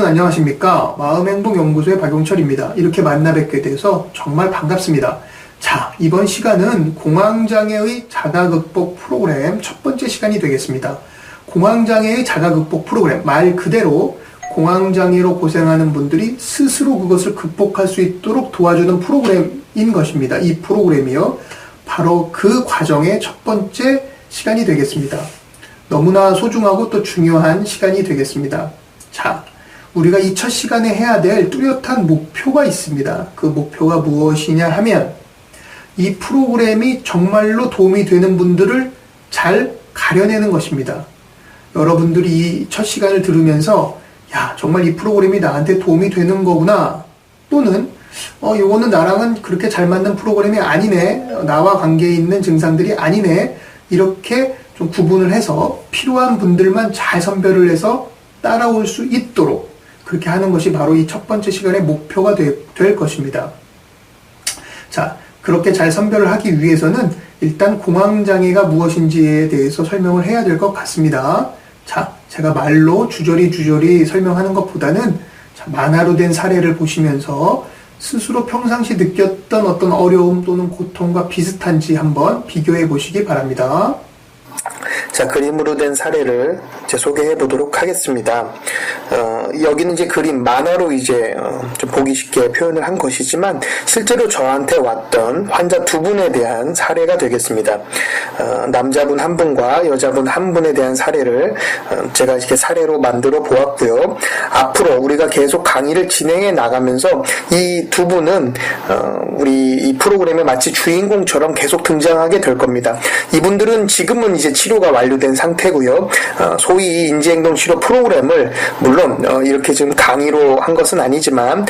여러분 안녕하십니까? 마음행복연구소의 박용철입니다. 이렇게 만나 뵙게 돼서 정말 반갑습니다. 자, 이번 시간은 공황장애의 자가극복 프로그램 첫 번째 시간이 되겠습니다. 공황장애의 자가극복 프로그램, 말 그대로 공황장애로 고생하는 분들이 스스로 그것을 극복할 수 있도록 도와주는 프로그램인 것입니다. 이 프로그램이요, 바로 그 과정의 첫 번째 시간이 되겠습니다. 너무나 소중하고 또 중요한 시간이 되겠습니다. 자, 우리가 이 첫 시간에 해야 될 뚜렷한 목표가 있습니다. 그 목표가 무엇이냐 하면, 이 프로그램이 정말로 도움이 되는 분들을 잘 가려내는 것입니다. 여러분들이 이 첫 시간을 들으면서 야, 정말 이 프로그램이 나한테 도움이 되는 거구나, 또는 요거는 나랑은 그렇게 잘 맞는 프로그램이 아니네, 나와 관계 있는 증상들이 아니네, 이렇게 좀 구분을 해서 필요한 분들만 잘 선별을 해서 따라올 수 있도록 그렇게 하는 것이 바로 이 첫 번째 시간의 목표가 될 것입니다. 자, 그렇게 잘 선별을 하기 위해서는 일단 공황장애가 무엇인지에 대해서 설명을 해야 될 것 같습니다. 자, 제가 말로 주저리 설명하는 것보다는 만화로 된 사례를 보시면서 스스로 평상시 느꼈던 어떤 어려움 또는 고통과 비슷한지 한번 비교해 보시기 바랍니다. 자, 그림으로 된 사례를 이제 소개해 보도록 하겠습니다. 여기는 이제 그림, 만화로 이제 좀 보기 쉽게 표현을 한 것이지만 실제로 저한테 왔던 환자 두 분에 대한 사례가 되겠습니다. 남자분 한 분과 여자분 한 분에 대한 사례를 제가 이렇게 사례로 만들어 보았고요. 앞으로 우리가 계속 강의를 진행해 나가면서 이 두 분은 우리 이 프로그램에 마치 주인공처럼 계속 등장하게 될 겁니다. 이분들은 지금은 이제 치료가 완료된 상태고요. 소위 인지행동치료 프로그램을 물론 이렇게 지금 강의로 한 것은 아니지만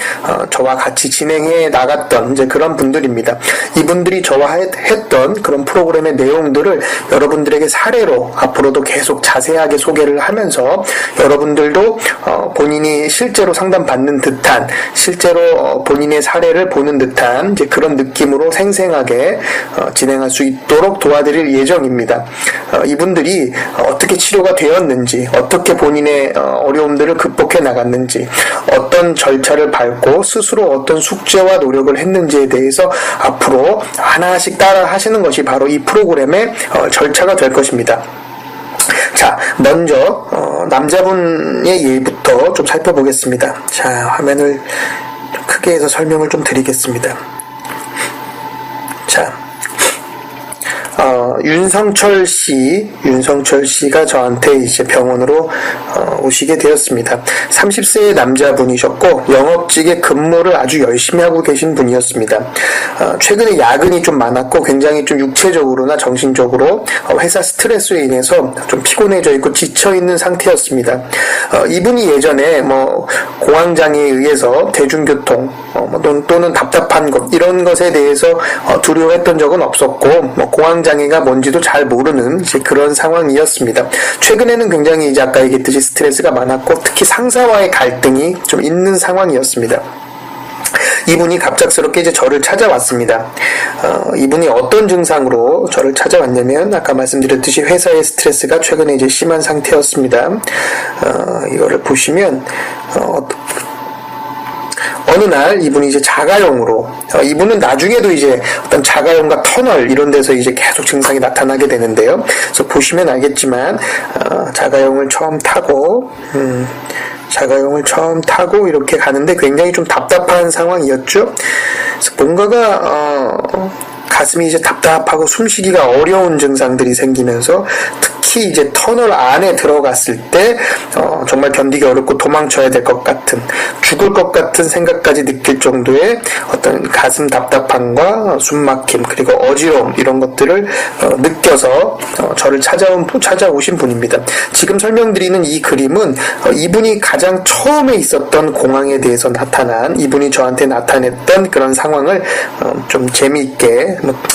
저와 같이 진행해 나갔던 이제 그런 분들입니다. 이분들이 저와 했던 그런 프로그램의 내용들을 여러분들에게 사례로 앞으로도 계속 자세하게 소개를 하면서 여러분들도 본인이 실제로 상담받는 듯한, 실제로 본인의 사례를 보는 듯한 이제 그런 느낌으로 생생하게 진행할 수 있도록 도와드릴 예정입니다. 이분들이 어떻게 치료가 되었는지, 어떻게 본인의 어려움들을 극복해 나갔는지, 어떤 절차를 밟고 스스로 어떤 숙제와 노력을 했는지에 대해서 앞으로 하나씩 따라 하시는 것이 바로 이 프로그램의 절차가 될 것입니다. 자, 먼저 남자분의 예부터 좀 살펴보겠습니다. 자, 화면을 좀 크게 해서 설명을 좀 드리겠습니다. 자, 윤성철 씨가 저한테 이제 병원으로 오시게 되었습니다. 30세의 남자분이셨고 영업직에 근무를 아주 열심히 하고 계신 분이었습니다. 최근에 야근이 좀 많았고 굉장히 좀 육체적으로나 정신적으로 회사 스트레스로 인해서 좀 피곤해져 있고 지쳐 있는 상태였습니다. 이분이 예전에 공황장애에 의해서 대중교통 또는 답답한 것, 이런 것에 대해서 두려워했던 적은 없었고 공황장애가 뭔지도 잘 모르는 이제 그런 상황이었습니다. 최근에는 굉장히 이제 아까 얘기했듯이 스트레스가 많았고 특히 상사와의 갈등이 좀 있는 상황이었습니다. 이분이 갑작스럽게 이제 저를 찾아왔습니다. 이분이 어떤 증상으로 저를 찾아왔냐면 아까 말씀드렸듯이 회사의 스트레스가 최근에 이제 심한 상태였습니다. 이거를 보시면 어느 날 이분이 이제 자가용으로, 이분은 나중에도 이제 어떤 자가용과 터널 이런 데서 이제 계속 증상이 나타나게 되는데요. 그래서 보시면 알겠지만 자가용을 처음 타고 이렇게 가는데 굉장히 좀 답답한 상황이었죠. 그래서 뭔가가 가슴이 이제 답답하고 숨쉬기가 어려운 증상들이 생기면서 특히 이제 터널 안에 들어갔을 때 정말 견디기 어렵고 도망쳐야 될 것 같은, 죽을 것 같은 생각까지 느낄 정도의 어떤 가슴 답답함과 숨막힘 그리고 어지러움, 이런 것들을 느껴서 저를 찾아오신 분입니다. 지금 설명드리는 이 그림은 이분이 가장 처음에 있었던 공황에 대해서 나타난, 이분이 저한테 나타냈던 그런 상황을 좀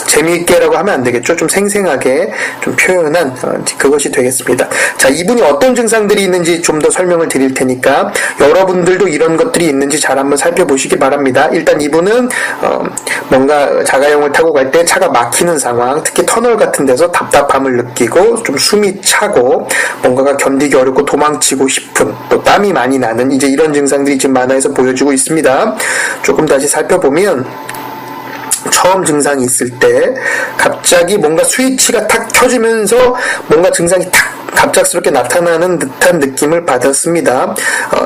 재미있게라고 하면 안 되겠죠. 좀 생생하게 좀 표현한 그것이 되겠습니다. 자, 이분이 어떤 증상들이 있는지 좀 더 설명을 드릴 테니까 여러분들도 이런 것들이 있는지 잘 한번 살펴보시기 바랍니다. 일단 이분은 뭔가 자가용을 타고 갈 때 차가 막히는 상황, 특히 터널 같은 데서 답답함을 느끼고 좀 숨이 차고 뭔가가 견디기 어렵고 도망치고 싶은, 또 땀이 많이 나는 이제 이런 증상들이 지금 만화에서 보여주고 있습니다. 조금 다시 살펴보면 처음 증상이 있을 때 갑자기 뭔가 스위치가 탁 켜지면서 뭔가 증상이 탁 갑작스럽게 나타나는 듯한 느낌을 받았습니다.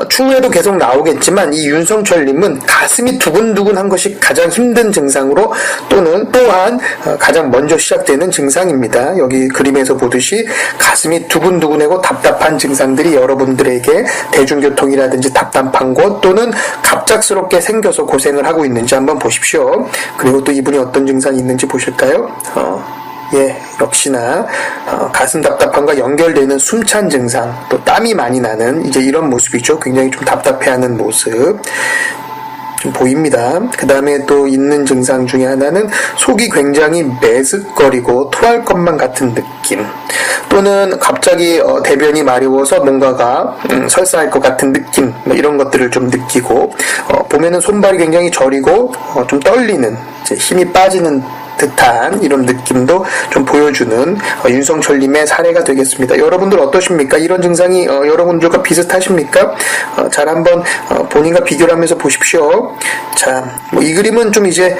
추후에도 계속 나오겠지만 이 윤성철님은 가슴이 두근두근한 것이 가장 힘든 증상으로 또한 가장 먼저 시작되는 증상입니다. 여기 그림에서 보듯이 가슴이 두근두근하고 답답한 증상들이 여러분들에게 대중교통이라든지 답답한 곳 또는 갑작스럽게 생겨서 고생을 하고 있는지 한번 보십시오. 그리고 또 이분이 어떤 증상이 있는지 보실까요? 역시나 가슴 답답함과 연결되는 숨찬 증상, 또 땀이 많이 나는 이제 이런 모습이죠. 굉장히 좀 답답해하는 모습 좀 보입니다. 그 다음에 또 있는 증상 중에 하나는 속이 굉장히 메슥거리고 토할 것만 같은 느낌, 또는 갑자기 대변이 마려워서 뭔가가 설사할 것 같은 느낌, 이런 것들을 좀 느끼고 보면은 손발이 굉장히 저리고 좀 떨리는, 이제 힘이 빠지는 듯한 이런 느낌도 좀 보여주는 윤성철님의 사례가 되겠습니다. 여러분들 어떠십니까? 이런 증상이 여러분들과 비슷하십니까? 잘 한번 본인과 비교를 하면서 보십시오. 자, 이 그림은 좀 이제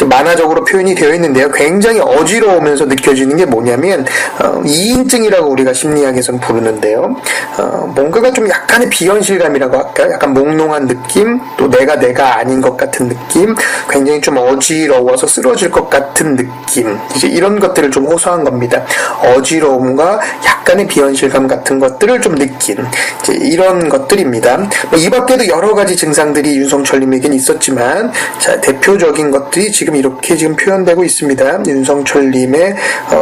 만화적으로 표현이 되어 있는데요. 굉장히 어지러우면서 느껴지는 게 뭐냐면 2인증이라고 우리가 심리학에서는 부르는데요. 뭔가가 좀 약간의 비현실감이라고 할까? 약간 몽롱한 느낌, 또 내가 아닌 것 같은 느낌, 굉장히 좀 어지러워서 쓰러질 것 같은 느낌, 이제 이런 것들을 좀 호소한 겁니다. 어지러움과 약간의 비현실감 같은 것들을 좀 느낀 이제 이런 것들입니다. 이 밖에도 여러 가지 증상들이 윤성철님에겐 있었지만, 자, 대표적인 것들이 지금 이렇게 지금 표현되고 있습니다. 윤성철님의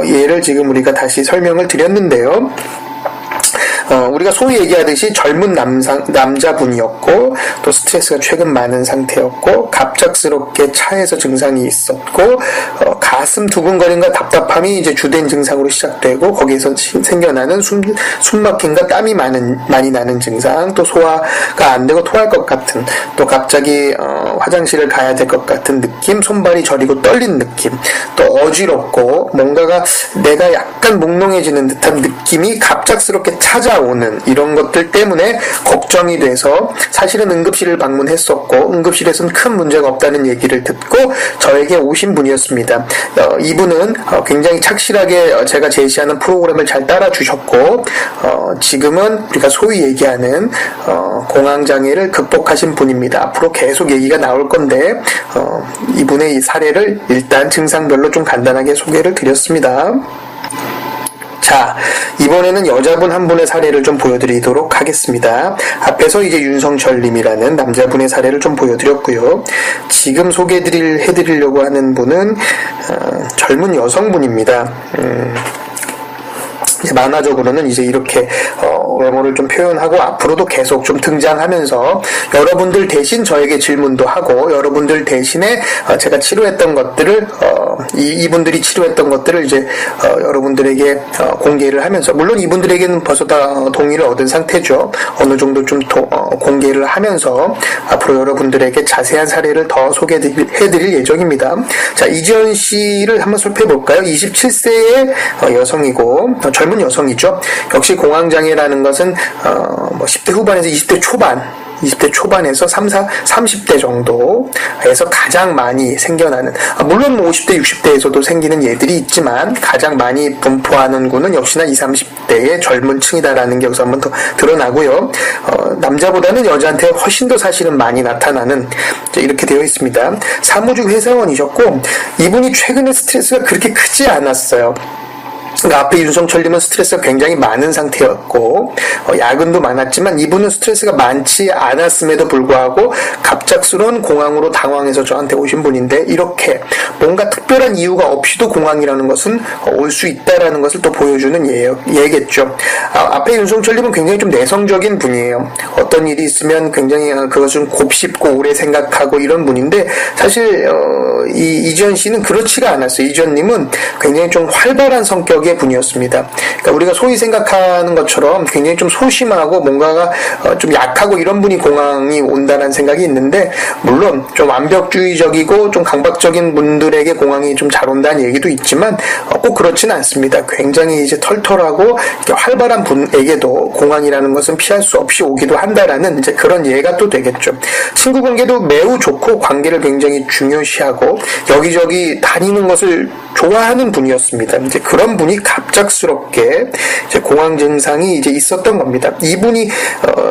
예를 지금 우리가 다시 설명을 드렸는데요. 우리가 소위 얘기하듯이 젊은 남자분이었고, 또 스트레스가 최근 많은 상태였고, 갑작스럽게 차에서 증상이 있었고, 가슴 두근거림과 답답함이 이제 주된 증상으로 시작되고, 거기에서 생겨나는 숨막힘과 땀이 많이 나는 증상, 또 소화가 안 되고 토할 것 같은, 또 갑자기 화장실을 가야 될 것 같은 느낌, 손발이 저리고 떨리는 느낌, 또 어지럽고 뭔가가 내가 약간 몽롱해지는 듯한 느낌이 갑작스럽게 찾아오는 이런 것들 때문에 걱정이 돼서 사실은 응급실을 방문했었고, 응급실에서는 큰 문제가 없다는 얘기를 듣고 저에게 오신 분이었습니다. 이분은 굉장히 착실하게 제가 제시하는 프로그램을 잘 따라주셨고, 지금은 우리가 소위 얘기하는 공황장애를 극복하신 분입니다. 앞으로 계속 얘기가 나올 건데 이분의 이 사례를 일단 증상별로 좀 간단하게 소개를 드렸습니다. 자, 이번에는 여자분 한 분의 사례를 좀 보여드리도록 하겠습니다. 앞에서 이제 윤성철님이라는 남자분의 사례를 좀 보여드렸고요. 지금 해드리려고 하는 분은 젊은 여성분입니다. 만화적으로는 이제 이렇게 외모를 좀 표현하고 앞으로도 계속 좀 등장하면서 여러분들 대신 저에게 질문도 하고, 여러분들 대신에 제가 치료했던 것들을 이분들이 치료했던 것들을 이제 여러분들에게 공개를 하면서, 물론 이분들에게는 벌써 다 동의를 얻은 상태죠. 어느 정도 좀 공개를 하면서 앞으로 여러분들에게 자세한 사례를 더 소개해드릴 예정입니다. 자, 이지연 씨를 한번 살펴볼까요? 27세의 여성이고 젊은 여성이죠. 역시 공황장애라는 것은 10대 후반에서 20대 초반에서 30대 정도에서 가장 많이 생겨나는, 물론 50대, 60대에서도 생기는 예들이 있지만 가장 많이 분포하는 구는 역시나 20, 30대의 젊은 층이다라는 게 여기서 한번 더 드러나고요. 남자보다는 여자한테 훨씬 더 사실은 많이 나타나는, 이렇게 되어 있습니다. 사무직 회사원이셨고, 이분이 최근에 스트레스가 그렇게 크지 않았어요. 그러니까 앞에 윤성철님은 스트레스가 굉장히 많은 상태였고 야근도 많았지만 이분은 스트레스가 많지 않았음에도 불구하고 갑작스러운 공황으로 당황해서 저한테 오신 분인데 이렇게 뭔가 특별한 이유가 없이도 공황이라는 것은 올 수 있다라는 것을 또 보여주는 예겠죠. 앞에 윤성철님은 굉장히 좀 내성적인 분이에요. 어떤 일이 있으면 굉장히 그것을 곱씹고 오래 생각하고 이런 분인데 사실 이지연 씨는 그렇지가 않았어요. 이지연님은 굉장히 좀 활발한 성격의 분이었습니다. 그러니까 우리가 소위 생각하는 것처럼 굉장히 좀 소심하고 뭔가가 좀 약하고 이런 분이 공황이 온다는 생각이 있는데 물론 좀 완벽주의적이고 좀 강박적인 분들에게 공황이 좀 잘 온다는 얘기도 있지만 꼭 그렇지는 않습니다. 굉장히 이제 털털하고 활발한 분에게도 공황이라는 것은 피할 수 없이 오기도 한다라는 이제 그런 예가 또 되겠죠. 친구 관계도 매우 좋고 관계를 굉장히 중요시하고 여기저기 다니는 것을 좋아하는 분이었습니다. 이제 그런 분이 갑작스럽게 이제 공황 증상이 이제 있었던 겁니다. 이분이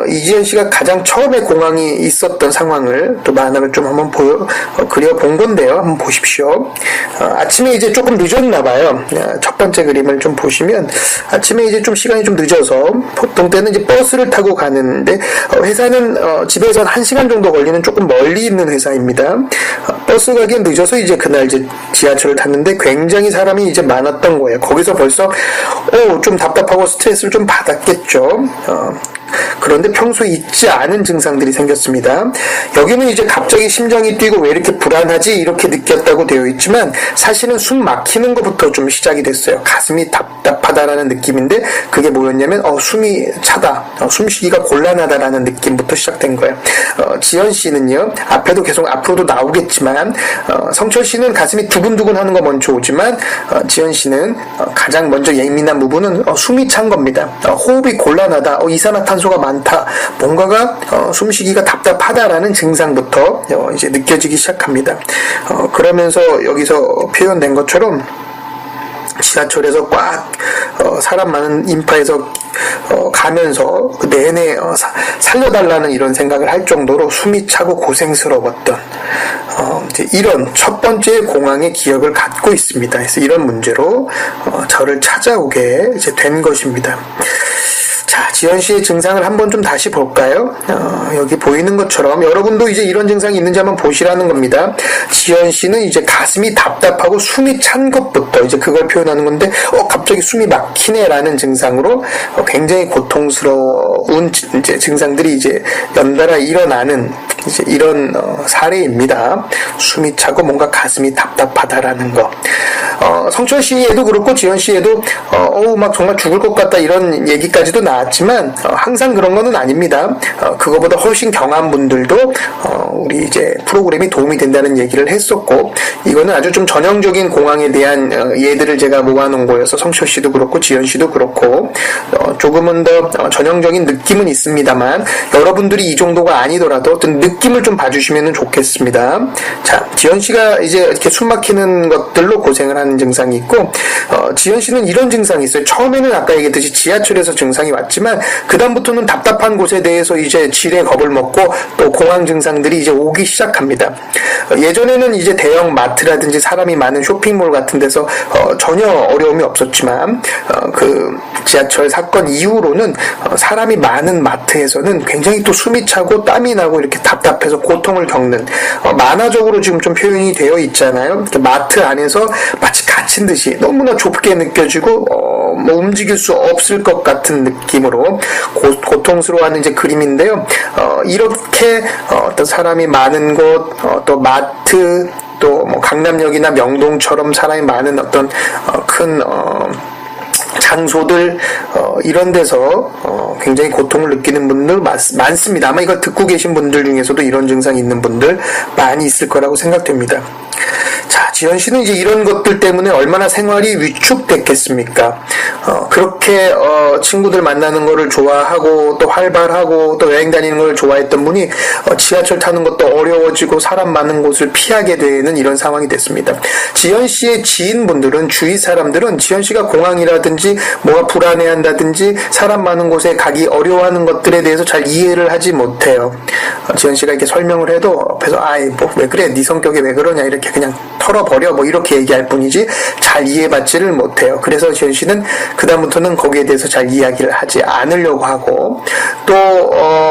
이지연 씨가 가장 처음에 공황이 있었던 상황을 또 만화를 좀 한번 그려본 건데요. 한번 보십시오. 아침에 이제 조금 늦었나 봐요. 첫 번째 그림을 좀 보시면 아침에 이제 좀 시간이 좀 늦어서 보통 때는 이제 버스를 타고 가는데 회사는 집에서 1시간 정도 걸리는 조금 멀리 있는 회사입니다. 버스 가기엔 늦어서 이제 그날 이제 지하철을 탔는데 굉장히 사람이 이제 많았던 거예요. 거기서 벌써 좀 답답하고 스트레스를 좀 받았겠죠. 그런데 평소에 있지 않은 증상들이 생겼습니다. 여기는 이제 갑자기 심장이 뛰고 왜 이렇게 불안하지 이렇게 느꼈다고 되어 있지만 사실은 숨 막히는 것부터 좀 시작이 됐어요. 가슴이 답답하다라는 느낌인데 그게 뭐였냐면 숨이 차다, 숨쉬기가 곤란하다라는 느낌부터 시작된 거예요. 지연 씨는요, 앞에도 계속 앞으로도 나오겠지만 성철 씨는 가슴이 두근두근 하는 거 먼저 오지만 지연 씨는 가장 먼저 예민한 부분은 숨이 찬 겁니다. 호흡이 곤란하다, 이산화탄소가 많다, 뭔가가 숨쉬기가 답답하다라는 증상부터 이제 느껴지기 시작합니다. 그러면서 여기서 표현된 것처럼 지하철에서 꽉 사람 많은 인파에서 가면서 그 내내 살려달라는 이런 생각을 할 정도로 숨이 차고 고생스러웠던 이제 이런 첫 번째 공황의 기억을 갖고 있습니다. 그래서 이런 문제로 저를 찾아오게 이제 된 것입니다. 자, 지연 씨의 증상을 한번 좀 다시 볼까요? 여기 보이는 것처럼 여러분도 이제 이런 증상이 있는지 한번 보시라는 겁니다. 지연 씨는 이제 가슴이 답답하고 숨이 찬 것부터 이제 그걸 표현하는 건데, 갑자기 숨이 막히네라는 증상으로 굉장히 고통스러운 이제 증상들이 이제 연달아 일어나는 이제 이런 사례입니다. 숨이 차고 뭔가 가슴이 답답하다라는 거. 성철 씨에도 그렇고 지연 씨에도 막 정말 죽을 것 같다 이런 얘기까지도 나왔지만 항상 그런 거는 아닙니다. 그거보다 훨씬 경한 분들도 우리 이제 프로그램이 도움이 된다는 얘기를 했었고, 이거는 아주 좀 전형적인 공황에 대한 예들을 제가 모아놓은 거여서 성철 씨도 그렇고 지연 씨도 그렇고 조금은 더 전형적인 느낌은 있습니다만 여러분들이 이 정도가 아니더라도 어떤 느낌을 좀 봐주시면 좋겠습니다. 자, 지연 씨가 이제 이렇게 숨 막히는 것들로 고생을 하는 증상이 있고, 지연 씨는 이런 증상이 있어요. 처음에는 아까 얘기했듯이 지하철에서 증상이 왔지만 그다음부터는 답답한 곳에 대해서 이제 지레 겁을 먹고 또 공황 증상들이 이제 오기 시작합니다. 예전에는 이제 대형 마트라든지 사람이 많은 쇼핑몰 같은 데서 전혀 어려움이 없었지만 그 지하철 사건 이후로는 사람이 많은 마트에서는 굉장히 또 숨이 차고 땀이 나고 이렇게 답답해서 고통을 겪는, 만화적으로 지금 좀 표현이 되어 있잖아요. 마트 안에서 마치 갇힌 듯이 너무나 좁게 느껴지고 뭐 움직일 수 없을 것 같은 느낌으로 고통스러워하는 이제 그림인데요. 이렇게 어떤 사람이 많은 곳, 또 마트, 또 뭐 강남역이나 명동처럼 사람이 많은 어떤 큰 장소들, 이런 데서 굉장히 고통을 느끼는 분들 많습니다. 아마 이거 듣고 계신 분들 중에서도 이런 증상이 있는 분들 많이 있을 거라고 생각됩니다. 자, 지연 씨는 이제 이런 것들 때문에 얼마나 생활이 위축됐겠습니까? 그렇게 친구들 만나는 거를 좋아하고 또 활발하고 또 여행 다니는 걸 좋아했던 분이 지하철 타는 것도 어려워지고 사람 많은 곳을 피하게 되는 이런 상황이 됐습니다. 지연 씨의 지인분들은, 주위 사람들은 지연 씨가 공황이라든지 뭐가 불안해한다든지 사람 많은 곳에 가기 어려워하는 것들에 대해서 잘 이해를 하지 못해요. 지연 씨가 이렇게 설명을 해도 앞에서 뭐 왜 그래, 네 성격이 왜 그러냐 이렇게 그냥 털어버려 뭐 이렇게 얘기할 뿐이지 잘 이해받지를 못해요. 그래서 지현 씨는 그다음부터는 거기에 대해서 잘 이야기를 하지 않으려고 하고 또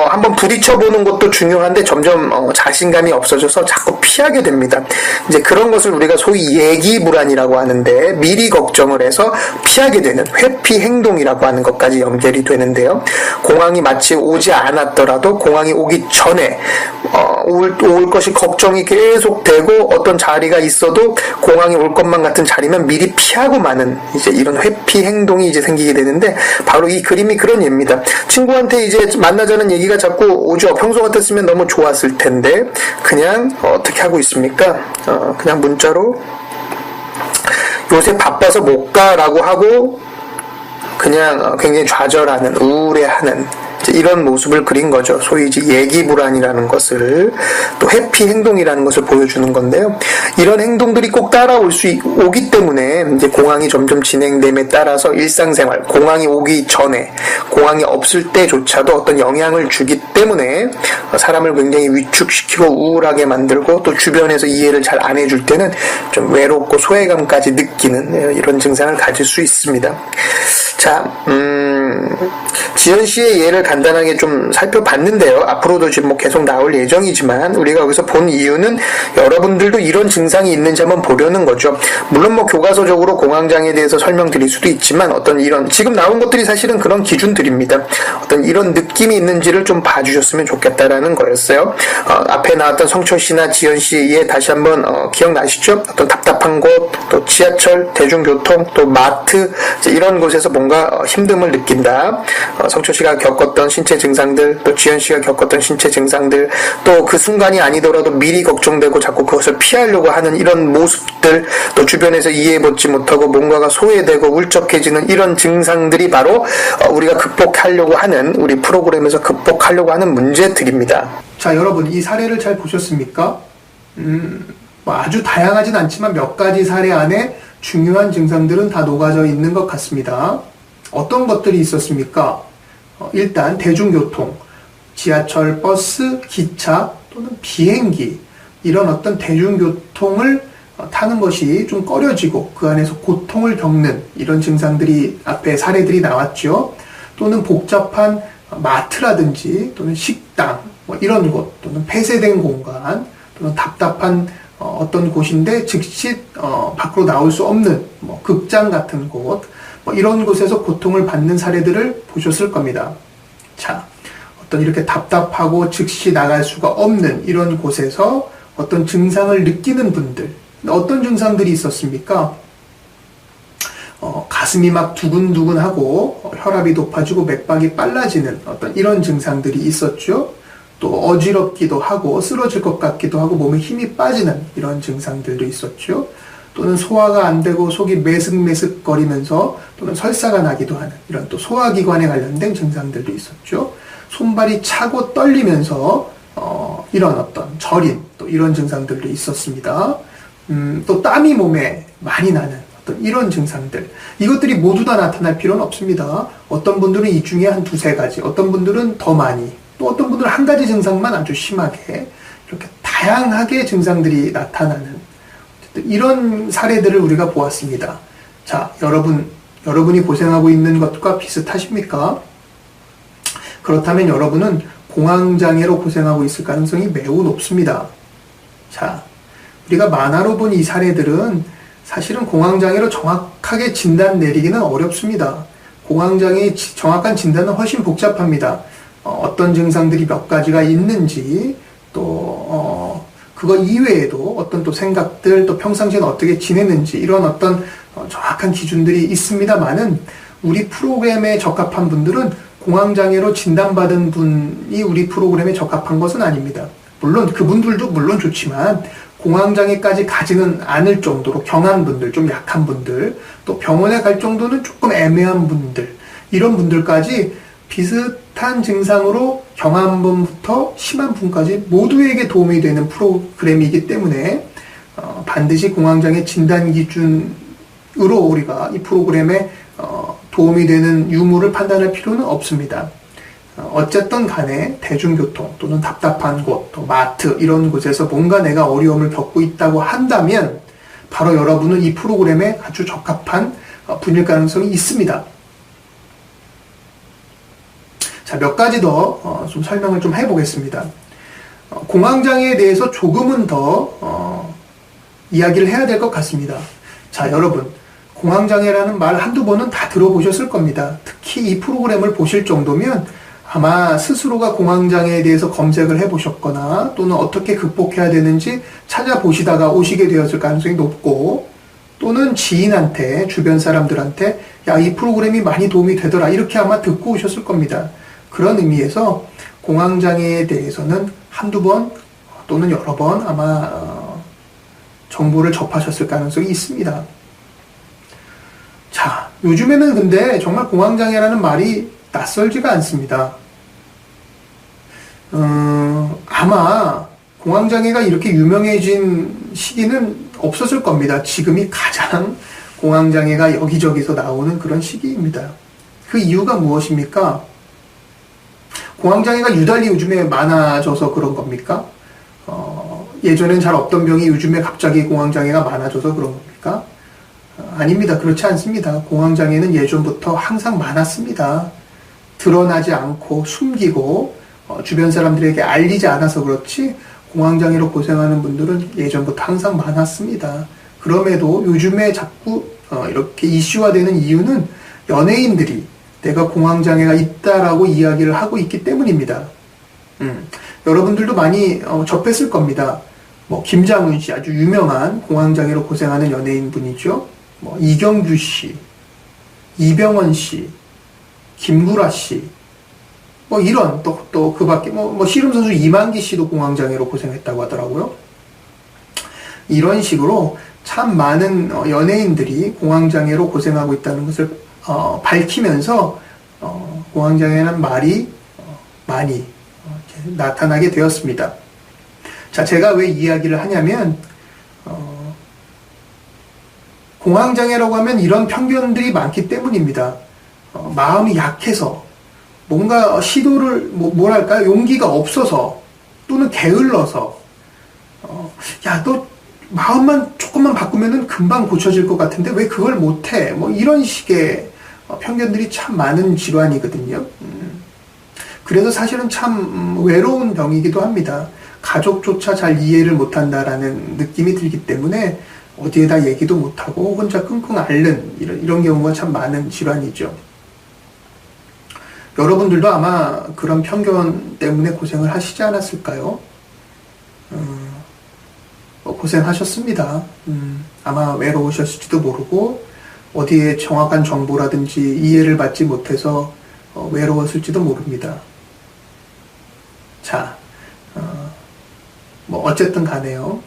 한번 부딪혀보는 것도 중요한데 점점 자신감이 없어져서 자꾸 피하게 됩니다. 이제 그런 것을 우리가 소위 예기불안이라고 하는데 미리 걱정을 해서 피하게 되는 회피 행동이라고 하는 것까지 연결이 되는데요. 공황이 마치 오지 않았더라도 공황이 오기 전에 올 것이 걱정이 계속 되고 어떤 자리가 있어도 공황이 올 것만 같은 자리면 미리 피하고 마는 이제 이런 회피 행동이 이제 생기게 되는데 바로 이 그림이 그런 예입니다. 친구한테 이제 만나자는 얘기가 자꾸 오죠. 평소 같았으면 너무 좋았을 텐데 그냥 어떻게 하고 있습니까? 그냥 문자로 요새 바빠서 못 가라고 하고 그냥 굉장히 좌절하는 우울해하는 이런 모습을 그린 거죠. 소위 이제 예기불안이라는 것을 또 회피 행동이라는 것을 보여주는 건데요. 이런 행동들이 꼭 오기 때문에 이제 공황이 점점 진행됨에 따라서 일상생활, 공황이 오기 전에, 공황이 없을 때조차도 어떤 영향을 주기 때문에 사람을 굉장히 위축시키고 우울하게 만들고 또 주변에서 이해를 잘 안 해줄 때는 좀 외롭고 소외감까지 느끼는 이런 증상을 가질 수 있습니다. 자, 지현 씨의 예를 간단하게 좀 살펴봤는데요. 앞으로도 지금 뭐 계속 나올 예정이지만 우리가 여기서 본 이유는 여러분들도 이런 증상이 있는지 한번 보려는 거죠. 물론 뭐 교과서적으로 공황장애에 대해서 설명드릴 수도 있지만 어떤 이런 지금 나온 것들이 사실은 그런 기준들입니다. 어떤 이런 느낌이 있는지를 좀 봐주셨으면 좋겠다라는 거였어요. 앞에 나왔던 성철 씨나 지현 씨의 예 다시 한번 기억나시죠? 어떤 답답한 곳, 또 지하철, 대중교통, 또 마트 이런 곳에서 뭔가 힘듦을 느낀다. 성철 씨가 겪었던 신체 증상들, 또 지현 씨가 겪었던 신체 증상들, 또 그 순간이 아니더라도 미리 걱정되고 자꾸 그것을 피하려고 하는 이런 모습들, 또 주변에서 이해받지 못하고 뭔가가 소외되고 울적해지는 이런 증상들이 바로 우리가 극복하려고 하는 우리 프로그램에서 극복하려고 하는 문제들입니다. 자, 여러분 이 사례를 잘 보셨습니까? 뭐 아주 다양하진 않지만 몇 가지 사례 안에 중요한 증상들은 다 녹아져 있는 것 같습니다. 어떤 것들이 있었습니까? 일단 대중교통, 지하철, 버스, 기차 또는 비행기 이런 어떤 대중교통을 타는 것이 좀 꺼려지고 그 안에서 고통을 겪는 이런 증상들이 앞에 사례들이 나왔죠. 또는 복잡한 마트라든지 또는 식당 뭐 이런 곳 또는 폐쇄된 공간 또는 답답한 어떤 곳인데 즉시 밖으로 나올 수 없는 뭐 극장 같은 곳 뭐 이런 곳에서 고통을 받는 사례들을 보셨을 겁니다. 자, 어떤 이렇게 답답하고 즉시 나갈 수가 없는 이런 곳에서 어떤 증상을 느끼는 분들 어떤 증상들이 있었습니까? 가슴이 막 두근두근하고 혈압이 높아지고 맥박이 빨라지는 어떤 이런 증상들이 있었죠. 또 어지럽기도 하고 쓰러질 것 같기도 하고 몸에 힘이 빠지는 이런 증상들도 있었죠. 또는 소화가 안 되고 속이 메슥메슥거리면서 또는 설사가 나기도 하는 이런 또 소화기관에 관련된 증상들도 있었죠. 손발이 차고 떨리면서 이런 어떤 저림 또 이런 증상들도 있었습니다. 또 땀이 몸에 많이 나는 어떤 이런 증상들 이것들이 모두 다 나타날 필요는 없습니다. 어떤 분들은 이 중에 한 두세 가지 어떤 분들은 더 많이 또 어떤 분들은 한 가지 증상만 아주 심하게 이렇게 다양하게 증상들이 나타나는 이런 사례들을 우리가 보았습니다. 자, 여러분이 고생하고 있는 것과 비슷하십니까? 그렇다면 여러분은 공황장애로 고생하고 있을 가능성이 매우 높습니다. 자, 우리가 만화로 본 이 사례들은 사실은 공황장애로 정확하게 진단 내리기는 어렵습니다. 공황장애의 정확한 진단은 훨씬 복잡합니다. 어떤 증상들이 몇 가지가 있는지 또 그거 이외에도 어떤 또 생각들 또 평상시에는 어떻게 지내는지 이런 어떤 정확한 기준들이 있습니다만은 우리 프로그램에 적합한 분들은 공황장애로 진단받은 분이 우리 프로그램에 적합한 것은 아닙니다. 물론 그분들도 물론 좋지만 공황장애까지 가지는 않을 정도로 경한 분들, 좀 약한 분들, 또 병원에 갈 정도는 조금 애매한 분들 이런 분들까지 비슷한 증상으로 경한 분부터 심한 분까지 모두에게 도움이 되는 프로그램이기 때문에 반드시 공황장애 진단 기준으로 우리가 이 프로그램에 도움이 되는 유무를 판단할 필요는 없습니다. 어쨌든 간에 대중교통 또는 답답한 곳, 또 마트 이런 곳에서 뭔가 내가 어려움을 겪고 있다고 한다면 바로 여러분은 이 프로그램에 아주 적합한 분일 가능성이 있습니다. 자, 몇 가지 더 좀 설명을 좀 해보겠습니다. 공황장애에 대해서 조금은 더 이야기를 해야 될 것 같습니다. 자, 여러분, 공황장애라는 말 한두 번은 다 들어보셨을 겁니다. 특히 이 프로그램을 보실 정도면 아마 스스로가 공황장애에 대해서 검색을 해보셨거나 또는 어떻게 극복해야 되는지 찾아보시다가 오시게 되었을 가능성이 높고, 또는 지인한테, 주변 사람들한테 야, 이 프로그램이 많이 도움이 되더라, 이렇게 아마 듣고 오셨을 겁니다. 그런 의미에서 공황장애에 대해서는 한두 번 또는 여러 번 아마 정보를 접하셨을 가능성이 있습니다. 자, 요즘에는 근데 정말 공황장애라는 말이 낯설지가 않습니다. 아마 공황장애가 이렇게 유명해진 시기는 없었을 겁니다. 지금이 가장 공황장애가 여기저기서 나오는 그런 시기입니다. 그 이유가 무엇입니까? 공황장애가 유달리 요즘에 많아져서 그런 겁니까? 예전엔 잘 없던 병이 요즘에 갑자기 공황장애가 많아져서 그런 겁니까? 아닙니다. 그렇지 않습니다. 공황장애는 예전부터 항상 많았습니다. 드러나지 않고 숨기고 주변 사람들에게 알리지 않아서 그렇지 공황장애로 고생하는 분들은 예전부터 항상 많았습니다. 그럼에도 요즘에 자꾸 이렇게 이슈화되는 이유는 연예인들이 내가 공황장애가 있다라고 이야기를 하고 있기 때문입니다. 여러분들도 많이 접했을 겁니다. 뭐 김장훈 씨, 아주 유명한 공황장애로 고생하는 연예인 분이죠. 뭐 이경규 씨, 이병헌 씨, 김구라 씨, 뭐 이런 또 그 밖에 뭐 씨름 선수 이만기 씨도 공황장애로 고생했다고 하더라고요. 이런 식으로 참 많은 연예인들이 공황장애로 고생하고 있다는 것을 밝히면서 공황장애라는 말이 많이 나타나게 되었습니다. 자, 제가 왜 이야기를 하냐면 공황장애라고 하면 이런 편견들이 많기 때문입니다. 마음이 약해서 뭔가 시도를 뭐랄까요, 용기가 없어서 또는 게을러서 야, 너 마음만 조금만 바꾸면은 금방 고쳐질 것 같은데 왜 그걸 못해? 뭐 이런 식의 편견들이 참 많은 질환이거든요. 그래서 사실은 참 외로운 병이기도 합니다. 가족조차 잘 이해를 못한다라는 느낌이 들기 때문에 어디에다 얘기도 못하고 혼자 끙끙 앓는 이런 경우가 참 많은 질환이죠. 여러분들도 아마 그런 편견 때문에 고생을 하시지 않았을까요? 고생하셨습니다. 아마 외로우셨을지도 모르고 어디에 정확한 정보라든지 이해를 받지 못해서 외로웠을지도 모릅니다. 자, 뭐 어쨌든 가네요.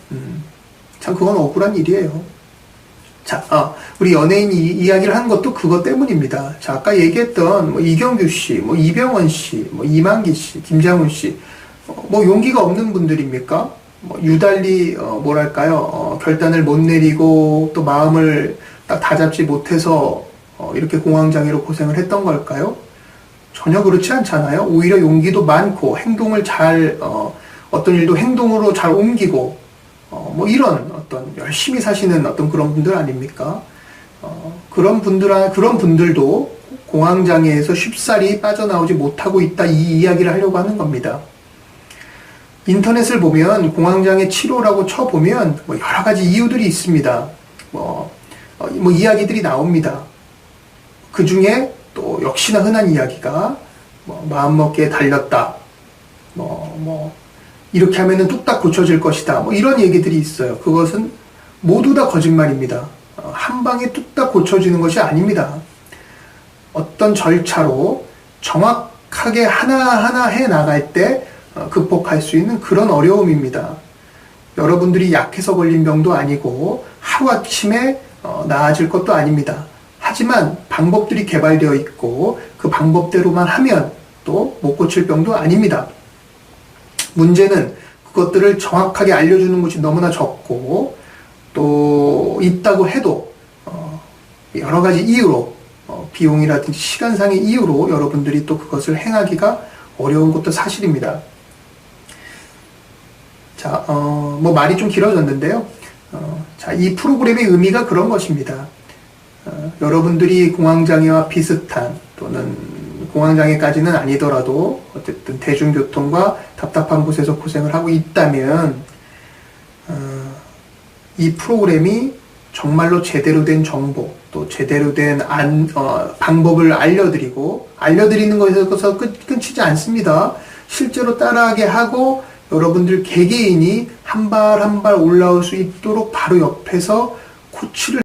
참 그건 억울한 일이에요. 자, 우리 연예인이 이야기를 한 것도 그것 때문입니다. 자, 아까 얘기했던 뭐 이경규 씨, 뭐 이병헌 씨, 뭐 이만기 씨, 김장훈 씨, 뭐 용기가 없는 분들입니까? 뭐 유달리 뭐랄까요, 결단을 못 내리고 또 마음을 딱 다잡지 못해서 이렇게 공황장애로 고생을 했던 걸까요? 전혀 그렇지 않잖아요. 오히려 용기도 많고 행동을 잘 어떤 일도 행동으로 잘 옮기고 뭐 이런 어떤 열심히 사시는 어떤 그런 분들 아닙니까? 그런 분들도 공황장애에서 쉽사리 빠져나오지 못하고 있다, 이 이야기를 하려고 하는 겁니다. 인터넷을 보면 공황장애 치료라고 쳐보면 뭐 여러 가지 이유들이 있습니다. 뭐 이야기들이 나옵니다. 그 중에 또 역시나 흔한 이야기가 뭐 마음먹기에 달렸다. 이렇게 하면은 뚝딱 고쳐질 것이다. 뭐 이런 얘기들이 있어요. 그것은 모두 다 거짓말입니다. 한 방에 뚝딱 고쳐지는 것이 아닙니다. 어떤 절차로 정확하게 하나하나 해 나갈 때 극복할 수 있는 그런 어려움입니다. 여러분들이 약해서 걸린 병도 아니고 하루아침에 나아질 것도 아닙니다. 하지만 방법들이 개발되어 있고 그 방법대로만 하면 또 못 고칠 병도 아닙니다. 문제는 그것들을 정확하게 알려주는 것이 너무나 적고 또 있다고 해도 여러 가지 이유로 비용이라든지 시간상의 이유로 여러분들이 또 그것을 행하기가 어려운 것도 사실입니다. 자, 뭐 말이 좀 길어졌는데요. 자, 이 프로그램의 의미가 그런 것입니다. 여러분들이 공황장애와 비슷한 또는 공황장애까지는 아니더라도 어쨌든 대중교통과 답답한 곳에서 고생을 하고 있다면 이 프로그램이 정말로 제대로 된 정보 또 제대로 된 방법을 알려드리는 것에서 끊이지 않습니다. 실제로 따라하게 하고 여러분들 개개인이 한 발 한 발 올라올 수 있도록 바로 옆에서 코치를